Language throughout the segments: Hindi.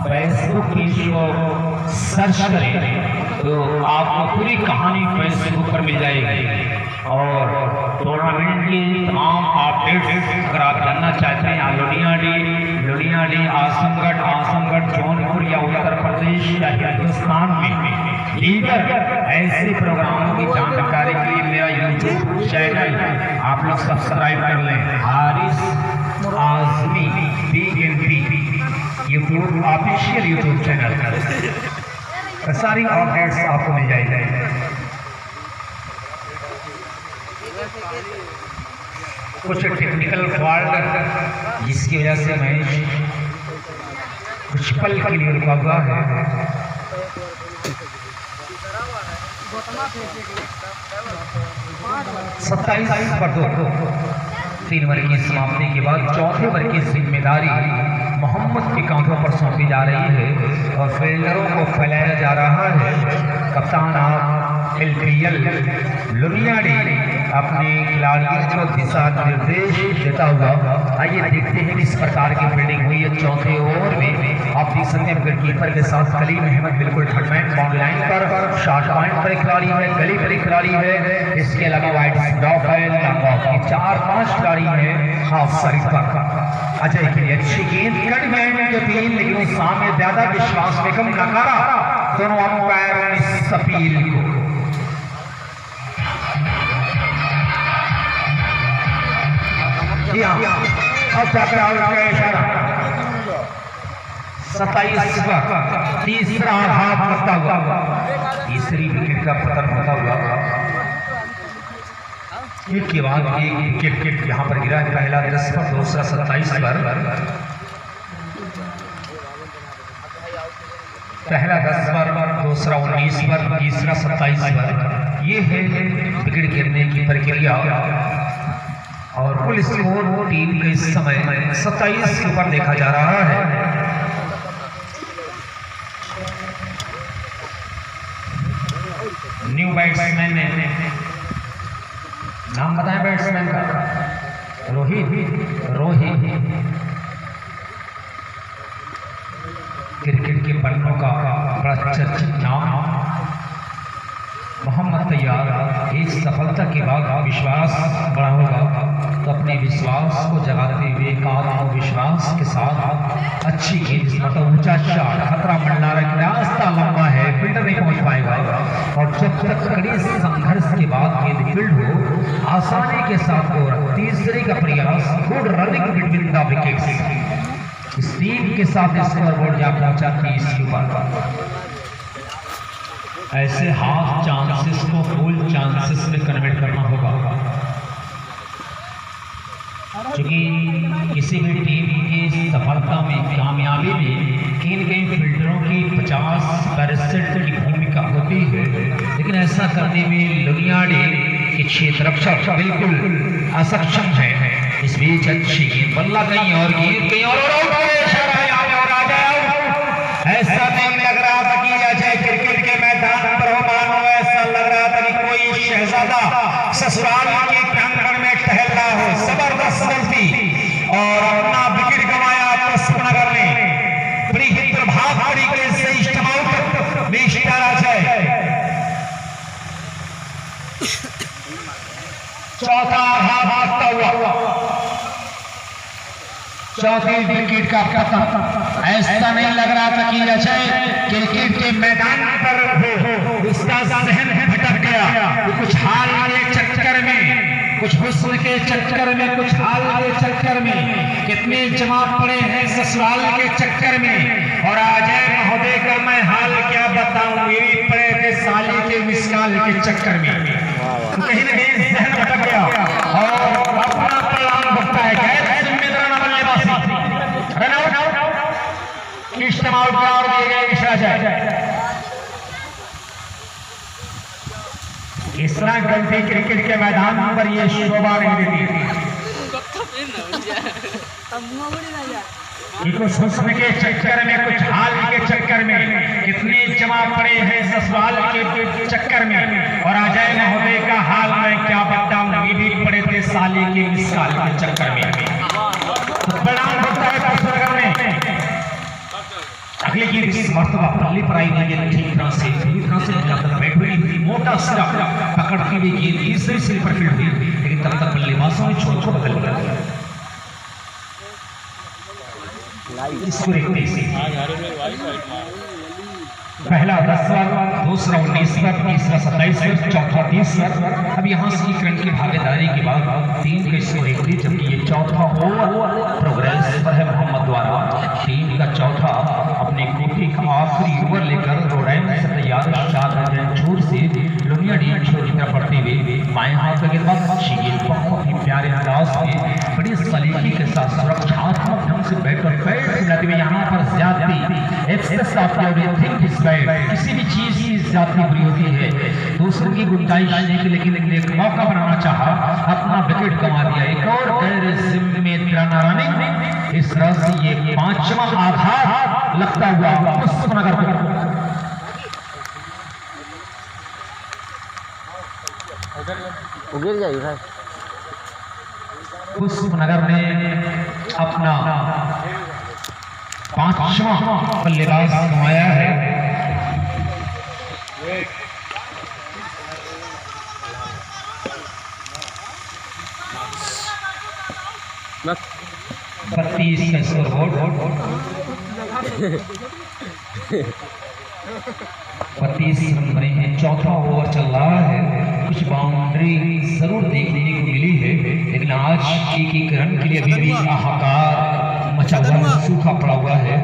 फेसबुक की जो सर्च करें तो आपको पूरी कहानी फेसबुक पर मिल जाएगी। और टूर्नामेंट की तमाम अपडेट्स अगर आप जानना चाहते हैं, लुधियाना, आजमगढ़, जौनपुर या उत्तर प्रदेश या हिंदुस्तान में लीडर ऐसे प्रोग्रामों की जानकारी के लिए मेरा यूट्यूब चैनल आप लोग सब्सक्राइब कर लें। Haris Azmi BNP YouTube official YouTube channel, सारी अपडेट्स आपको मिल जाएगी। कुछ टेक्निकल फॉल्ट जिसकी वजह से मैच कुछ पल के लिए रुका हुआ है। 27 पर 2 3 ओवर की समाप्ति के बाद चौथे ओवर की जिम्मेदारी मोहम्मद के कांधों पर सौंपी जा रही है और फील्डरों को फैलाया जा रहा है। कप्तान LPL लुधियाना अपने खिलाड़ियों को दिशा निर्देश देता हुआ, आइए देखते हैं किस प्रकार की फील्डिंग हुई है चौथे ओवर में। आप देख सकते हैं विकेटकीपर के साथ कलीम अहमद बिल्कुल थर्ड मैन बाउंड्री लाइन पर, शॉर्ट पॉइंट पर खिलाड़ी है, गली पर खिलाड़ी है, इसके अलावा वाइड स्टॉप है, लॉन्ग ऑफ की 4-5 खिलाड़ी है हाफ साइड पर। अजय की अच्छी गेंद कट गए जो 3, लेकिन उस सामने ज्यादा विश्वास बेगम नकारा दोनों अंपायर ने इस अपील को। अब जाकर आउट का इशारा 27 पर तीसरा हाथ करता हुआ, तीसरी विकेट का पतन होता हुआ। एक के बाद एक विकेट यहाँ पर गिरा है। पहला 10 पर, दूसरा 27 पर। पहला 10 पर, दूसरा 19 पर, तीसरा 27 पर। ये है विकेट गिरने की प्रक्रिया और कुल स्कोर टीम के इस समय 27 के ऊपर देखा जा रहा है। न्यू बैट्समैन ने नाम बताएं बैट्समैन का? रोहित। क्रिकेट के पन्नों का बड़ा चर्चित नाम मोहम्मद तैयार। एक सफलता के बाद विश्वास बड़ा होगा, तो अपने विश्वास को जगाते हुए आत्मविश्वास के साथ अच्छी गेंद, मतलब ऊंचा शॉट, खतरा मंडरा रहा, रास्ता लंबा है, फील्डर नहीं पहुंच पाएगा। और जब तक कड़ी संघर्ष के बाद गेंद फील्ड हो, आसानी के साथ हो रहा। तीसरे का प्रयास, good running between the wickets, इस टीम के साथ स्कोरबोर्ड जा पहुंचा 30 के ऊपर। ऐसे हाफ चांसेस को फुल चांसेस में कन्वर्ट करना होगा, क्योंकि किसी भी टीम की सफलता में, कामयाबी में कहीं फील्डरों की 50% की भूमिका होती है। लेकिन ऐसा करने में लुधियाना के क्षेत्ररक्षक बिल्कुल असक्षम है। इस बीच अच्छी गेंद, बल्ला कहीं और, गेंद कहीं और ऐसा नहीं लग रहा था कि अजय क्रिकेट के मैदान पर हो, मानो ऐसा लग रहा था कि कोई शहजादा ससुराल के प्रांगण में टहल रहा हो। जबरदस्त गलती और अपना विकेट गंवाया पुष्पनगर ने। बड़ी ही प्रभाव तरीके से इस्तेमाल मिस्टर अजय। चौथा हाथ भागता हुआ, चौथी विकेट का पतन। ऐसा नहीं लग रहा था कि अजय क्रिकेट के मैदान पर हो, उसका जहन भटक गया। कुछ हाल के चक्कर में, कुछ हुस्न के चक्कर में, कुछ हाल के चक्कर में, कितने जमा पड़े हैं ससुराल के चक्कर में। और अजय महोदय का मैं हाल क्या बताऊं, ये भी पड़े थे साली के मिसकाल के चक्कर में। कहीं न कहीं जहन भटक गया और अपना परिणाम भुगता है। इस्तेमाल और दिए गए इस तरह गलती क्रिकेट के मैदान पर ये शोभा नहीं देती। कुछ हुस्न के चक्कर में, कुछ हाल के चक्कर में, कितने जमा पड़े हैं ससुराल के चक्कर में। और अजय महोदय का हाल मैं क्या बताऊं, ये भी पड़े थे साली के मिसाल के चक्कर में। परिणाम होता है पुष्पनगर में। अगली लेकिन इस मर्तबा पल्ले पर आई गेंद ठीक तरह से बैठ हुई, मोटा सिरा पकड़ती हुई गेंद तीसरे सिरे पर फील्ड हुई, लेकिन तब तक बल्लेबाजों ने छोड़ को बदल दिया। पहला 10 रन, दूसरा 19 रन, तीसरा 27 रन, चौथा 30 रन। अब यहाँ से एक रन की भागीदारी के बाद 3 के स्कोर एक हुई, जबकि ये चौथा ओवर प्रोग्रेस पर है मोहम्मद द्वारा। टीम का चौथा अपने कोठी का आखिरी ओवर लेकर रोडैन से तैयार छोर से लुनिया डी छोर की तरफ बढ़ते हुए बाएं हाथ का गेंदबाज ये बहुत ही प्यारे अंदाज में बड़ी सलीके के साथ सुरक्षात्मक ढंग से बैट पर पैर फैलाते हुए यहाँ पर ज्यादती excess of everything is bad, किसी भी चीज की ज्यादती बुरी होती है। दूसरों की गुंजाइश नहीं की, लेकिन एक मौका बनाना चाहा, अपना विकेट गंवा दिया। एक और गैर जिम्मेदाराना रनिंग, इस तरह से ये 5वां आघात लगता हुआ पुष्पनगर को गिर जाएगा। पुष्पनगर ने अपना 5वां बल्लेबाज गंवाया है। बस 32 का स्कोर बोर्ड 32 रन बने हैं। चौथा ओवर चल रहा है, कुछ बाउंड्री जरूर देखने को मिली है, लेकिन आज एक रन के लिए अभी भी हाहाकार मचा हुआ, सूखा पड़ा हुआ है।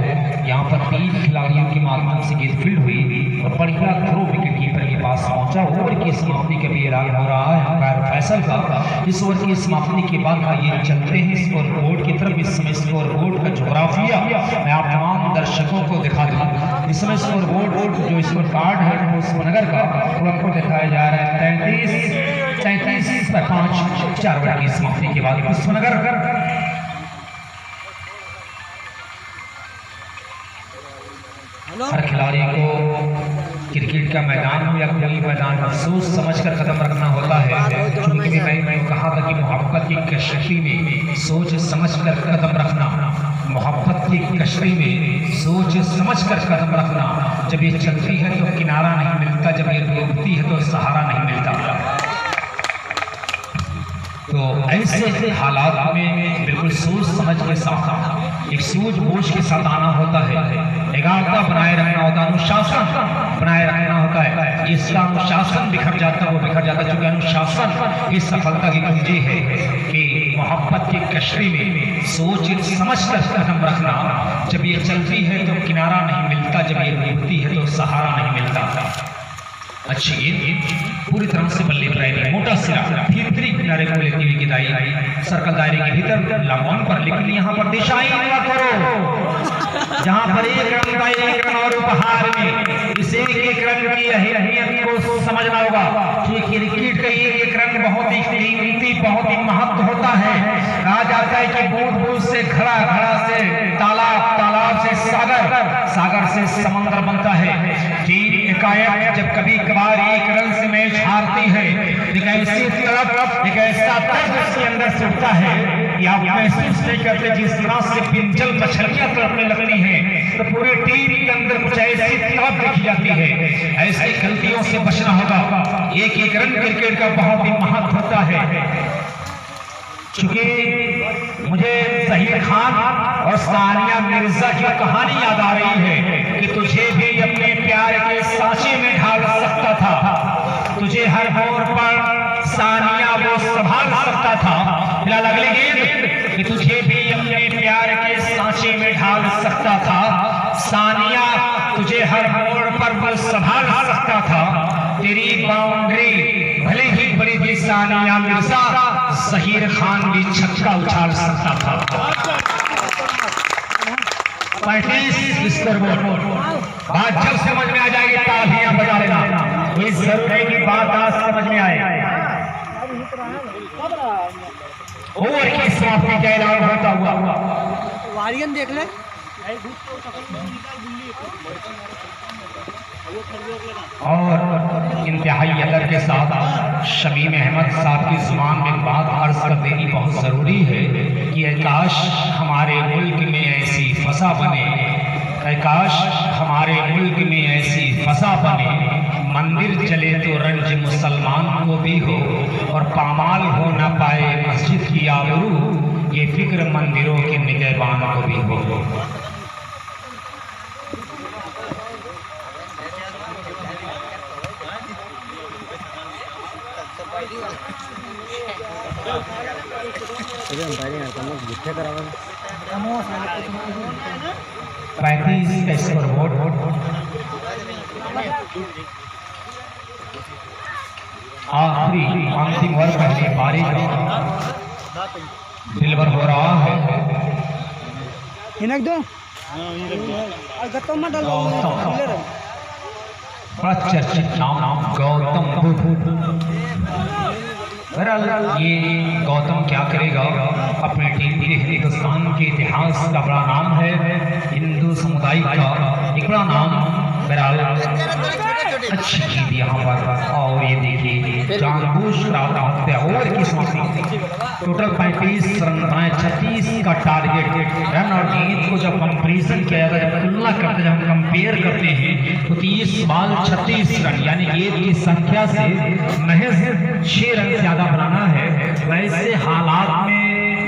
यहाँ पर 3 खिलाड़ियों के माध्यम से गेंद फील्ड हुई और बढ़िया थ्रो विकेट कीपर के पास पहुंचा। ओवर की समाप्ति का भी ऐलान हो रहा है अंपायर फैसल का। इस ओवर की समाप्ति के बाद ये चलते हैं स्कोर बोर्ड की तरफ। इस समय स्कोर बोर्ड का जोग्राफिया मैं आप तमाम दर्शकों को दिखा दूँ। इस समय स्कोर बोर्ड जो स्कोर कार्ड है पुष्पनगर का वो आपको दिखाया जा रहा है 33 पर 5 4 ओवर की समाप्ति के बाद पुष्पनगर हर खिलाड़ी को क्रिकेट का मैदान हो या कोई मैदान सोच समझकर कदम रखना होता है। क्योंकि मैंने कहा था कि मोहब्बत की कश्ती में सोच समझकर कदम रखना, मोहब्बत की कश्ती में सोच समझकर कदम रखना। जब ये चलती है तो किनारा नहीं मिलता, जब ये डूबती है तो सहारा नहीं मिलता। तो ऐसे हालात में बिल्कुल सोच समझ के साथ एक सूझबूझ के साथ आना होता है, एकाग्रता बनाए रखना होता है, अनुशासन बनाए रखना होता है। इसका अनुशासन बिखर जाता है, वो बिखर जाता है। क्योंकि अनुशासन इस सफलता की कुंजी है कि मोहब्बत की कश्ती में सोच समझ कर कदम रखना। जब ये चलती है तो किनारा नहीं मिलता, जब ये डूबती है तो सहारा नहीं मिलता। अच्छी गेंद पूरी तरह से बल्ले पर आई, मोटा सिरा फिर किनारे को लेती हुई गेंद आई सर्कल दायरे के भीतर लॉन पर, लेकिन यहाँ पर दिशाएं मत करो। जहाँ पर एक रन का एक रन और उपहार में इस एक रन की अहमियत को समझना होगा कि क्रिकेट का एक रन बहुत ही कीमती, बहुत ही महत्व होता है। कहा जाता है कि बूंद बूंद से घड़ा, घड़ा से तालाब, तालाब से सागर, सागर से समंदर बनता है। टीम एकाएक जब कभी कभार एक रन से मैच हारती है, एक ऐसी तरफ एक ऐसा दर्द उसके अंदर से उठता है कि आप महसूस नहीं करते। जिस तरह से पिंजल मछलियां तड़पने लगती हैं तो पूरी टीम के अंदर कुछ ऐसी तड़प देखी जाती है। ऐसी गलतियों से बचना होगा। एक एक रन क्रिकेट का बहुत ही महत्व होता है। चूंकि मुझे ज़हीर खान और सानिया मिर्जा की कहानी याद आ रही है कि तुझे भी अपने प्यार के सांचे में ढाल सकता था, तुझे हर मोड़ पर सानिया वो संभाल सकता था। फिलहाल अगली गेंद कि तुझे भी अपने प्यार के सांचे में ढाल सकता था, सानिया तुझे हर मोड़ पर वो संभाल सकता था। तेरी बाउंड्री भले ही बड़ी थी सानिया मिर्जा, ज़हीर खान भी छक्का उछाल सकता था। 35 स्कोरबोर्ड। बात जब समझ में आ जाएगी तालियां बजा लेना। कोई जरूर है कि बात आज समझ में आए। ओवर की समाप्ति का ऐलान होता हुआ वारियन देख ले। और इंतहाई अदब के साथ शमीम अहमद साहब की जुबान में बात अर्ज कर देनी बहुत ज़रूरी है कि काश हमारे मुल्क में ऐसी फसा बने काश हमारे मुल्क में ऐसी फसा बने, मंदिर चले तो रंज मुसलमान को भी हो और पामाल हो न पाए मस्जिद की आबरू, ये फिक्र मंदिरों के निगहबान को भी हो। पैंतीस वोट आखिरी अंतिम वर्ग पहली पारी डिलीवर हो रहा है। बड़ा चर्चित नाम गौतम बुद्ध। ये गौतम क्या करेगा, अपनी टीम के हिंदुस्तान के इतिहास का बड़ा नाम है, हिंदू समुदाय का एक बड़ा नाम। बहरहाल अच्छी चीज यहाँ पर। और ये देखिए जानबूझ हत्या ओवर की समाप्ति, टोटल 35 रन बनाए, 36 का टारगेट रन और जीत को जब कंपेरिजन किया जाए, तुलना करते, जब हम कंपेयर करते हैं तो 30 बॉल 36 रन यानी गेंद की संख्या से महज 6 रन ज्यादा बनाना है। वैसे हालात में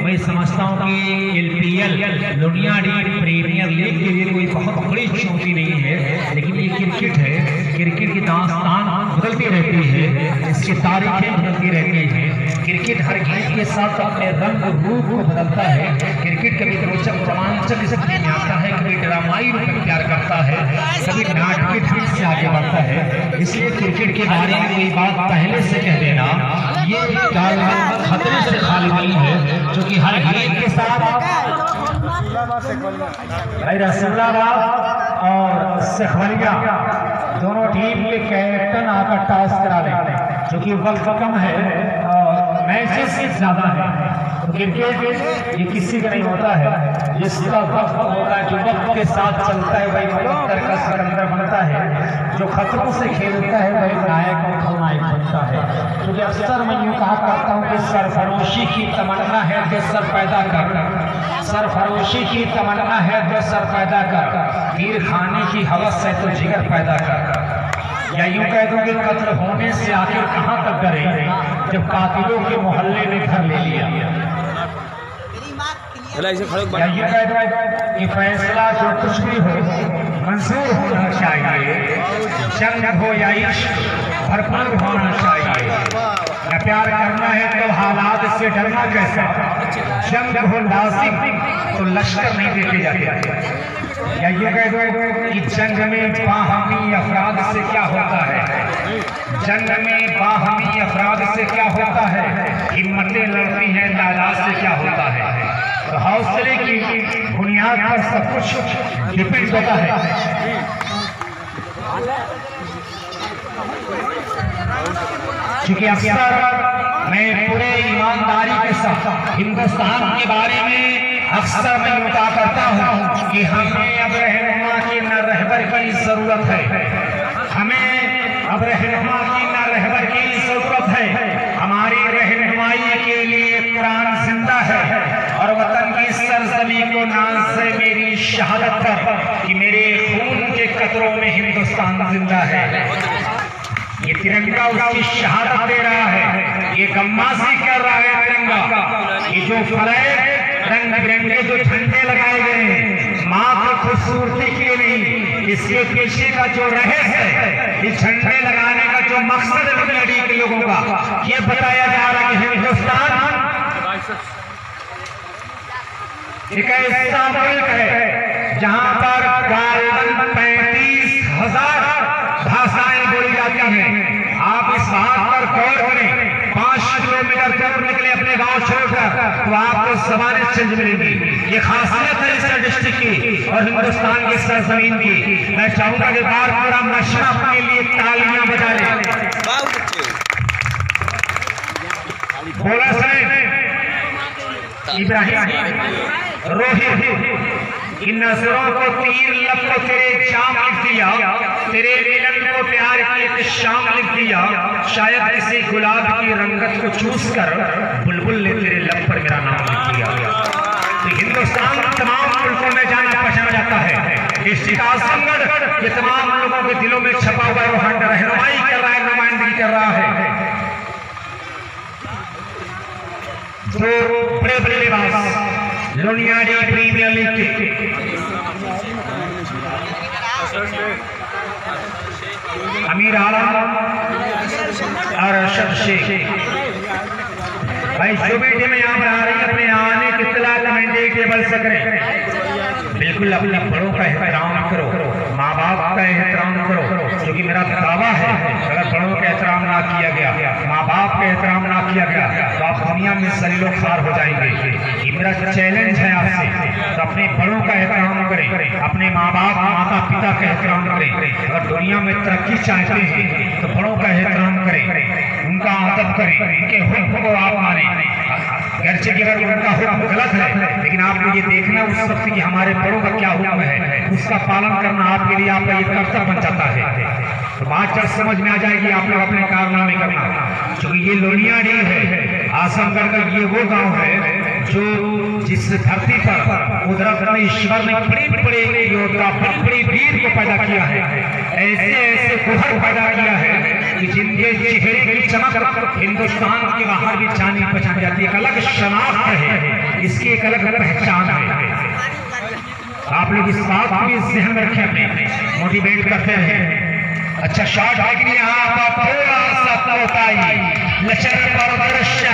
मैं समझता हूँ कि LPL लुधियाना प्रीमियर लीग के लिए कोई बहुत बड़ी चुनौती नहीं है, लेकिन ये क्रिकेट है, क्रिकेट की दास्तान बदलती रहती है, इसकी तारीखें बदलती रहती हैं। क्रिकेट हर गेम के साथ अपने रंग रूप को बदलता है। क्रिकेट कभी रोचक रोमांचक स्थिति में आता है, कभी ड्रामाई रूप इख्तियार करता है, कभी नाटकीय ढंग से आगे बढ़ता है। इसलिए क्रिकेट के बारे में कोई बात पहले से कह देना ये खतरे से खाली नहीं है, जो कि हर गेम के साथ रसूलाबाद और सखवलिया दोनों टीम के कैप्टन आकर टॉस करा देते हैं, जो कि वक्त कम है और मैचेस ज्यादा है। तो क्रिकेट ये किसी का नहीं होता है, जिसका वक्त होता है, जो वक्त के साथ चलता है वही मुकद्दर का सिकंदर बनता है, जो खतरों से खेलता है वही नायक और खलनायक बनता है। क्योंकि अक्सर मैं यूँ कहा करता हूँ कि सरफरोशी की तमन्ना है तो सर पैदा कर, सरफरोशी की तमन्ना है तो सर पैदा कर, तीर खाने की हवस है तो जिगर पैदा कर। या यूं कह दो कि कत्ल होने से आखिर कहां तक डरे, जब कातिलों के मोहल्ले में घर ले लिया। या यूं कह दो कि फैसला जो कुछ भी हो मंजूर होना चाहिए, जंग हो या इश्क भरपूर होना चाहिए। या प्यार करना है तो हालात से डरना कैसा, जंग हो लाजिम तो लश्कर नहीं देखे जाते। या ये कह दो कि जंग में बाहमी अफराद से क्या होता है, जंग में बाहमी अफराद से क्या होता है, हिम्मतें लड़ती हैं तादाद से क्या होता है। तो हौसले की बुनियाद पर सब कुछ डिपेंड होता है। क्योंकि अक्सर मैं पूरे ईमानदारी के साथ हिंदुस्तान के बारे में अक्सर मैं कहा करता हूँ कि हमें अब रहनुमा की न रहबर की जरूरत है, हमें अब रहनुमा की न रहबर की जरूरत है। हमारी रहनुमाई के लिए कुरान जिंदा है और वतन की सरजमी को नाज से मेरी शहादत कर कि मेरे खून के कतरों में हिंदुस्तान जिंदा है। ये तिरंगा उसकी शहादत दे रहा है, ये गम्मासी कर रहा है तिरंगा। ये जो फ्लैग रंग बिरंगे जो झंडे लगाए गए हैं माँ की खूबसूरती के लिए नहीं, इसके पीछे का जो रहस्य है, इस झंडे लगाने का जो मकसद है लड़ी के लोगों का, ये बताया जा रहा है हिंदुस्तान एक ऐसा मुल्क है जहाँ पर 35,000 भाषाएं बोली जाती हैं। आप इस बात पर गौर करें, 5 किलोमीटर दूर निकले अपने गांव छोड़कर तो आपको ज़बानें चेंज मिलेंगी। ये खासियत है इस डिस्ट्रिक्ट की और हिंदुस्तान की सरजमीन की। मैं चाहूंगा कि बार पूरा मशरा अपने लिए तालियां बजा ले। बोला इब्राहिम रोहित इन नजरों को तीर लब को तेरे जाम लिख दिया, तेरे मिलन को प्यार की एक शाम लिख दिया। शायद किसी गुलाब की रंगत को चूस कर बुलबुल ने तेरे लब पर मेरा नाम लिख दिया। तो हिंदुस्तान तमाम मुल्कों में जाना पहचाना जाता है, स्थित आजमगढ़ ये तमाम लोगों के दिलों में छपा हुआ रहनुमाई कर रहा है, नुमाइंदगी कर रहा है। जो बड़े बड़े लिबास लोनियाडी प्रीमियर लीग के अमीर आलम और अरशद शेख भाई जो बेटे में यहाँ पर आ रही है अपने आने की इत्तला कमेंट टेबल से करें। बिल्कुल अपने बड़ों का एहतराम करो, माँ बाप का एहतराम करो, क्योंकि मेरा दावा है अगर बड़ों का एहतराम ना किया गया, माँ बाप का एहतराम ना किया गया तो आप दुनिया में सलीलो खार हो जाएंगे। ये मेरा चैलेंज है आपसे। तो अपने बड़ों का एहतराम करें, अपने माँ बाप माता पिता का एहतराम करें। अगर दुनिया में तरक्की चाहते हैं तो बड़ों का एहतराम करें, उनका अदब करें, उनके हुक्म को आप माने। गर्चे की अगर उनका हुक्म गलत है लेकिन आपको ये देखना उस वक्त कि हमारे बड़ों का क्या हुक्म है, उसका पालन करना आपके लिए आपका ये कर्तव्य बन जाता है। तो बात जब समझ में आ जाएगी आप लोग अपने कारनामे करना। क्योंकि ये लोनियाडी है, आजमगढ़ का ये वो गांव है जो जिस धरती पर कुदरत ने ईश्वर ने बड़े बड़े योद्धा बड़े बड़े वीर को पैदा किया है, ऐसे ऐसे कुहर पैदा किया है कि जिनके चेहरे की चमक हिंदुस्तान के बाहर भी जानी पहचान जाती है। एक अलग शनाख्त है, इसकी एक अलग पहचान है। आप लोग इस बात को भी ध्यान में रखें, अपने मोटिवेट करते हैं। अच्छा शॉट लेकिन यहाँ पर थोड़ा सा बताइए लचर पारदर्शी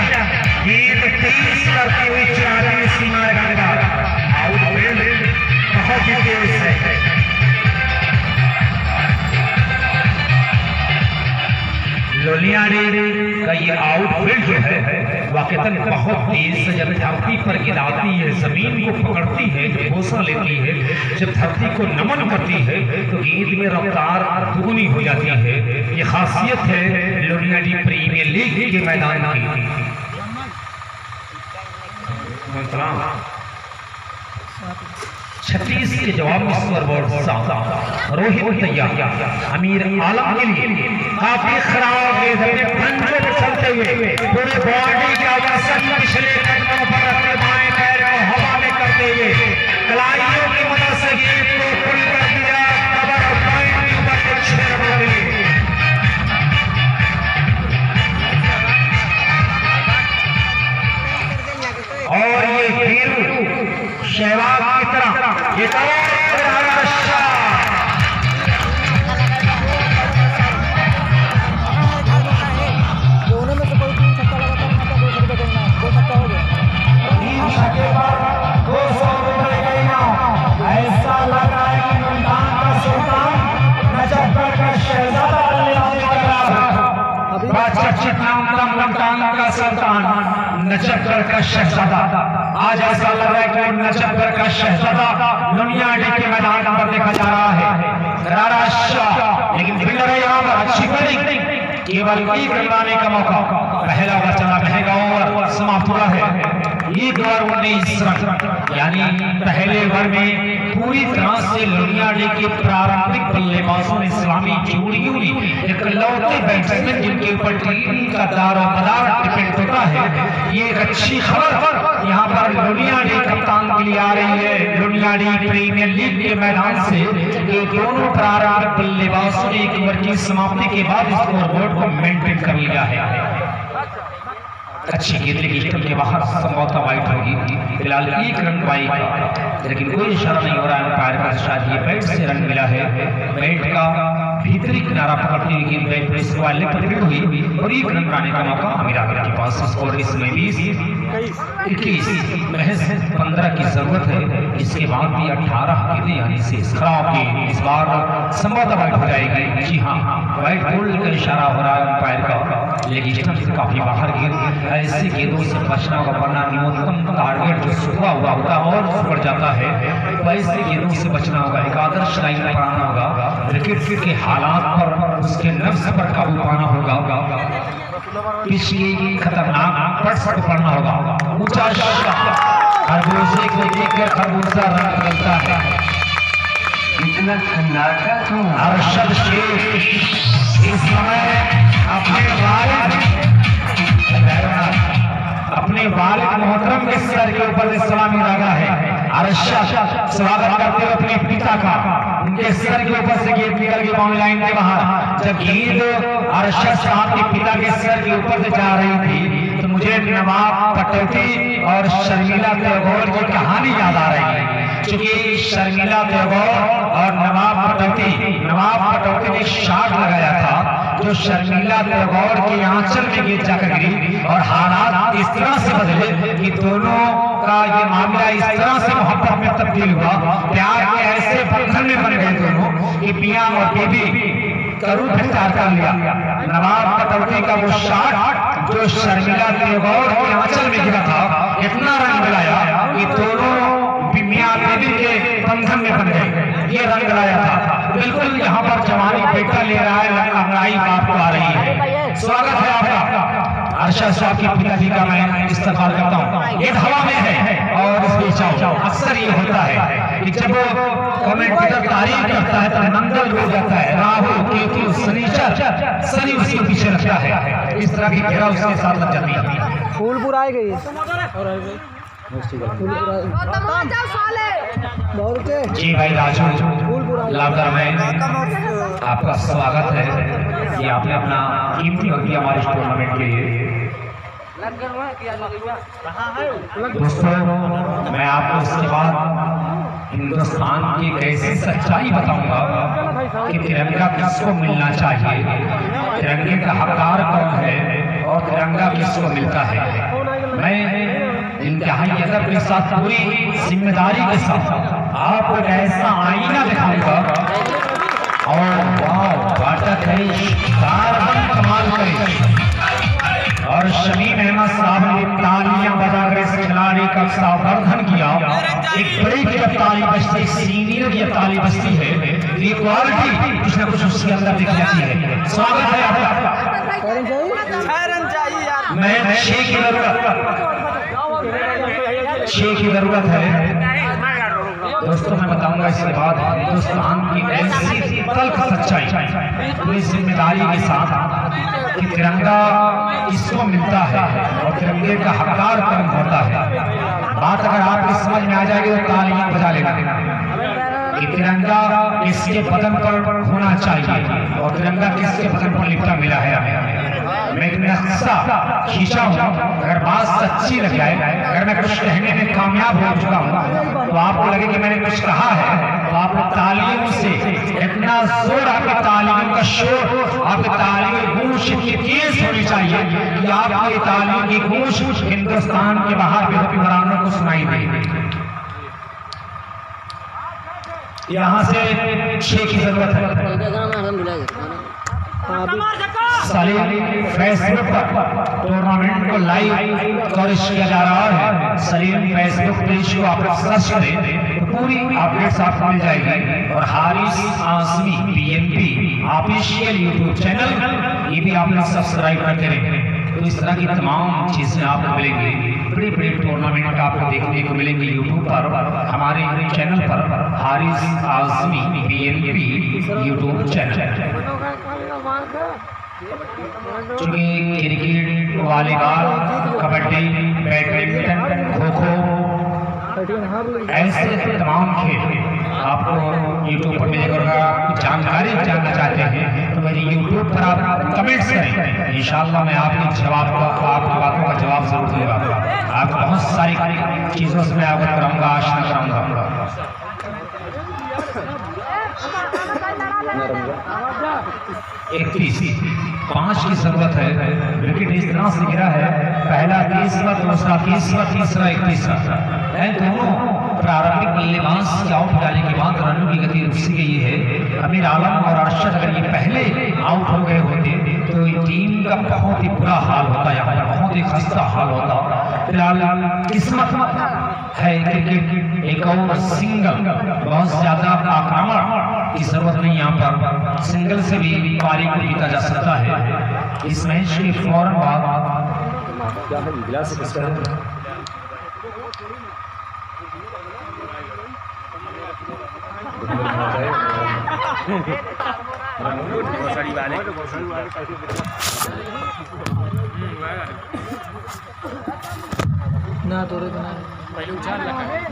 गेंद तेज करती हुई चुनावी सीमा लगाने का आउटफील्ड बहुत ही तेज है। लोनियाडी का ये आउटफील्ड जो है वाकई बहुत तेज से जब धरती पर गिराती है, जमीन को पकड़ती है, जब घोषणा लेती है, जब धरती को नमन करती है तो गेंद में रफ्तार दुगुनी हो जाती है। ये खासियत है लोनियाडी प्रीमियर लीग के मैदान की। छत्तीस के जवाब में स्कोरबोर्ड रोहित तैयार अमीर आलम के लिए काफी खराब गेंद अपने पंजों पर चलते हुए पूरे बॉडी का वजन पिछले कदमों पर अपने बाएं पैर को हवा में करते हुए कलाइयों की मदद से गेंद को पुल कर दिया। कवर पॉइंट ऊपर को 6 रन मिले। और ये हीरो शहबाज की तरह एक और दोनों में से कोई 3 छक्का लगाता है, 200 रुपये देना, 2 छक्का हो गया। 3 छक्के पर 200 रुपये का इनाम। ऐसा लग रहा है कि मुल्तान का सुल्तान नजफगढ़ का शहजादा बनने वाले मुल्तान का सुल्तान नजफगढ़ का शहजादा आज ऐसा लग रहा है कि नजफगढ़ का शहजादा लोनियाडी के मैदान पर देखा जा रहा है। करारा शाह लेकिन फिल्डर है यहाँ पर अच्छी बॉलिंग, केवल एक रन लाने का मौका। पहला ओवर चला, महंगा ओवर समाप्त हुआ है। 1 ओवर 19 रन, यानी पहले ओवर में पूरी तरह से लोनियाडी के प्रारंभिक बल्लेबाजों ने इस्लामी जोड़ियों ने इकलौते बैट्समैन जिनके ऊपर टीम का दारोमदार डिपेंड होता है। ये एक अच्छी खबर यहाँ पर लोनियाडी कप्तान के लिए आ रही है। लोनियाडी प्रीमियर लीग के मैदान से ये दोनों प्रारंभिक बल्लेबाजों ने 1 ओवर की समाप्ति के बाद स्कोरबोर्ड को मेंटेन कर लिया है। अच्छी गेंद लेकिन के बाहर संभवतः वाइट होगी। फिलहाल 1 रन वाइट, लेकिन कोई इशारा नहीं हो रहा है अंपायर का। शायद ये बैट से रन मिला है। बैट का भीतरी किनारा पकड़ती हुई गेंद बैट पर वाले पर हिट हुई और 1 रन बनाने का मौका अमीर आलम के पास। स्कोर इसमें 20-21 महज 15 की जरूरत है। इसके बाद भी 18 गेंदें यानी से खराब गेंद इस बार संभवतः वाइट हो जाएगी। जी हाँ, वाइट बोल्ड का इशारा हो रहा है अंपायर का, लेकिन स्टंप से काफी बाहर गेंद। ऐसी गेंदों से बचना होगा वरना न्यूनतम टारगेट जो सुबह हुआ होता है और बढ़ जाता है। ऐसी गेंदों से बचना होगा, एक आदर्श लाइन पर आना होगा, क्रिकेट के हालात पर उसके नफ्स पर काबू पाना होगा, पिछली खतरनाक पट पड़ना होगा। ऊंचा खरबूजे को देखकर खरबूजा रंग निकलता है। इतना सन्नाटा अरशद शेख इस समय अपने वालिद मोहतरम के सर के ऊपर सलामी लगा है। अरशद स्वागत करते हुए अपने पिता का उनके सर के ऊपर से गेंद निकल गई बाउंड्री लाइन के बाहर। जब गेंद अरशद साहब के पिता के सर के ऊपर से जा रही थी तो मुझे नवाब पटौदी और शर्मिला तैयब की कहानी याद आ रही है, क्योंकि शर्मिला तैयब और नवाब पटौदी ने शॉट लगाया था जो शर्मिला तैयब के आंचल में गेंद जाकर गिरी और हालात इस तरह से बदले कि दोनों का ये मामला इस तरह से मोहब्बत में तब्दील हुआ, प्यार के ऐसे बंधन में बन गए दोनों कि मियां और बीबी करूं प्यार कर लिया। नवाब पटौदी का वो शॉट जो शर्मिला तैयब के आंचल में गिरा था इतना रंग लाया कि दोनों मियां बीबी के बंधन में बन गए, ये रंग लाया था। बिल्कुल यहाँ पर जवानी बेटा ले रहा है, लड़ाई बाप को आ रही है। स्वागत है आपका अरशद साहब के पिताजी का, मैं इस्तेमाल करता हूँ। ये हवा में है और इसमें चाओ अक्सर ये होता है कि जब कमेंटेटर तारीफ करता है तो मंगल हो जाता है, राहु केतु शनिचर शनि उसके पीछे लगता है, इस तरह की घेरा उसके साथ लग जाती है। फूलपुर आए गई जी भाई राजू लाकर मैं आपका स्वागत है कि आपने अपना कीमती वक्त दिया हमारे टूर्नामेंट के लिए। दोस्तों मैं आपको इसके बाद हिंदुस्तान की एक ऐसी सच्चाई बताऊंगा कि तिरंगा किसको मिलना चाहिए, तिरंगे का हकदार कौन है और तिरंगा किसको मिलता है। मैं इंतहाई अदब के साथ पूरी जिम्मेदारी के साथ आपको एक ऐसा आईना दिखाऊंगा और कमाल करे और शमीम अहमद साहब ने तालियां बजाकर इस खिलाड़ी का संवर्धन किया। एक बड़ी जब ताली बजती, सीनियर की ताली बजती है, ये क्वालिटी कुछ ना कुछ उसके अंदर दिख जाती है। स्वागत है आपका। मैं छह की जरूरत है दोस्तों। मैं बताऊंगा इसके बाद हिंदुस्तान की ऐसी तल्ख सच्चाई पूरी जिम्मेदारी के साथ कि तिरंगा किसको मिलता है और तिरंगे का हकदार कौन होता है। बात अगर आपकी समझ में आ जाएगी तो तालियां बजा लेना कि तिरंगा किसके बदन पर होना चाहिए और तिरंगा किसके बदन पर लिपटा मिला है। मैं एक नक्शा खींचा हूँ, अगर बात सच्ची लग जाए, अगर मैं कुछ कहने में कामयाब हो चुका हूँ तो आपको लगे कि मैंने कुछ कहा है तो आप तालियों से इतना जोर, आपकी तालियों का शोर, आपकी तालियों की गूंज इतनी तेज होनी चाहिए कि आपकी तालियों की गूंज हिंदुस्तान के बाहर भी हुक्मरानों को सुनाई दे। यहाँ से 6 की जरूरत है। सलीम फेसबुक पर टूर्नामेंट को लाइव कवरेज किया जा रहा है। सलीम फेसबुक पेज को आप सर्च करें तो पूरी अपडेट्स आपको मिल जाएगी और Haris Azmi BNP official YouTube channel ये भी आप लोग सब्सक्राइब करते रहें। तो इस तरह की तमाम चीजें आपको मिलेंगी, बड़े बड़े टूर्नामेंट आपको देखने को मिलेंगे यूट्यूब पर, हमारे चैनल पर Haris Azmi BNP YouTube channel. चूंकि cricket, volleyball, kabaddi, badminton, kho kho ऐसे तमाम खेल आपको यूट्यूब पर मिलेगा। आप जानकारी जानना चाहते हैं तो मेरे यूट्यूब पर आप कमेंट्स करें, इंशाअल्लाह मैं आपकी आपकी बातों का जवाब जरूर दूंगा। आपको बहुत सारी चीज़ों से मैं अवगत कराऊंगा, आशा कराऊंगा। 5 की जरूरत है। विकेट इस तरह से गिरा है, पहला 30वां, दूसरा 30वां, तीसरा 31वां। दोनों प्रारंभिक बल्लेबाज के आउट जाने के बाद रनों की गति रुक सी गई है। अमीर आलम और अरशद अगर ये पहले आउट हो गए होते तो टीम का बहुत ही बुरा हाल होता, यहाँ पर बहुत ही खस्ता हाल होता। फिलहाल किस्मत है क्रिकेट एक और सिंगल, बहुत ज्यादा आक्रामण की जरूरत नहीं, यहाँ पर सिंगल से भी पारी को जीता जा सकता है। इस मैच के फौरन बाद ना तोरे बना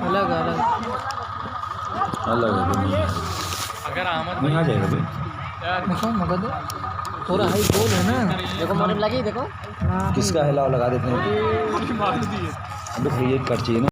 अलग अलग अलग नहीं आ जाएगा भाई। देखो मगध थोड़ा हाई गोल है ना। देखो मोटर लगी देखो। किसका है लाओ लगा देते हैं। अबे भैया कट चाहिए ना।